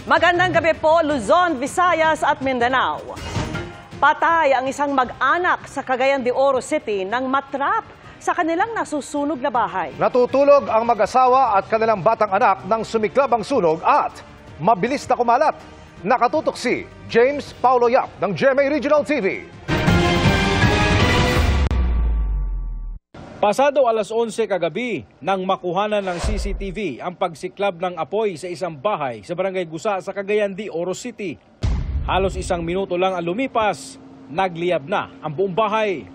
Magandang gabi po, Luzon, Visayas at Mindanao. Patay ang isang mag-anak sa Cagayan de Oro City nang matrap sa kanilang nasusunog na bahay. Natutulog ang mag-asawa at kanilang batang anak nang sumiklab ang sunog at mabilis na kumalat. Nakatutok si James Paulo Yap ng GMA Regional TV. Pasado alas 11 kagabi nang makuhanan ng CCTV ang pagsiklab ng apoy sa isang bahay sa Barangay Gusa sa Cagayan de Oro City. Halos 1 minuto lang ang lumipas, nagliyab na ang buong bahay.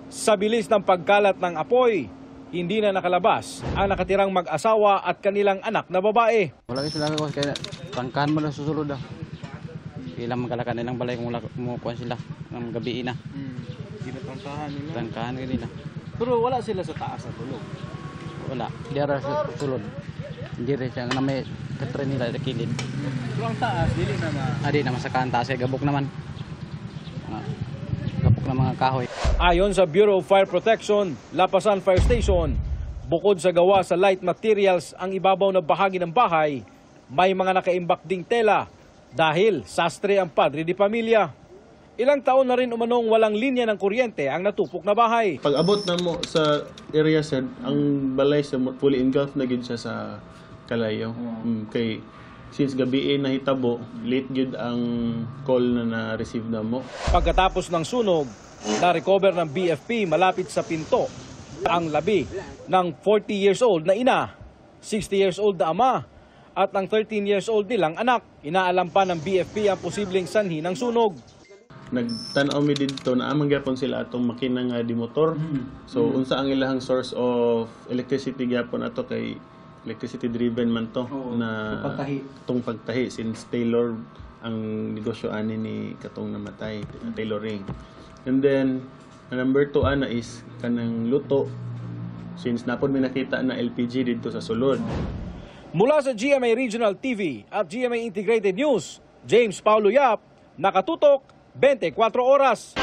Sa bilis ng pagkalat ng apoy, hindi na nakalabas ang nakatirang mag-asawa at kanilang anak na babae. Wala sila ko kaya tangkan mo na susulod daw. Ilang magkalakan nilang balay kung kumukuha sila ng gabi na. Ginatangkahan nila. Tangkahan nila. Pero wala sila sa taas na tulog. Wala, di ara sa sulod. Hindi rin siya na may katre nila sa kilid. Pero ang taas, dili na Adi naman sa kanta siya gabok naman. Gabok na mga kahoy. Ayon sa Bureau of Fire Protection, Lapasan Fire Station, bukod sa gawa sa light materials ang ibabaw na bahagi ng bahay, may mga nakaimbak ding tela dahil sastre ang padre di pamilya. Ilang taon na rin umanong walang linya ng kuryente ang natupok na bahay. Pag abot na mo sa area sir, ang balay sa fully engulfed na gid siya sa kalayo. Kay since gabi nahitabo, late gid ang call na na-receive na mo. Pagkatapos ng sunog, na-recover ng BFP malapit sa pinto ang labi ng 40 years old na ina, 60 years old na ama, at ang 13 years old nilang anak. Inaalam pa ng BFP ang posibleng sanhi ng sunog. Nagtanaw mi didto na amang gyapon sila atong makina nga di motor. So unsa ang ilahang source of electricity gyapon ato kay electricity driven man to na tong pagtahi since Taylor ang negosyo ani ni katong namatay, tailoring. And then number 2 ana is kanang luto since napon mi nakita na LPG didto sa sulod. Mula sa GMA Regional TV at GMA Integrated News, James Paulo Yap, nakatutok 24 oras.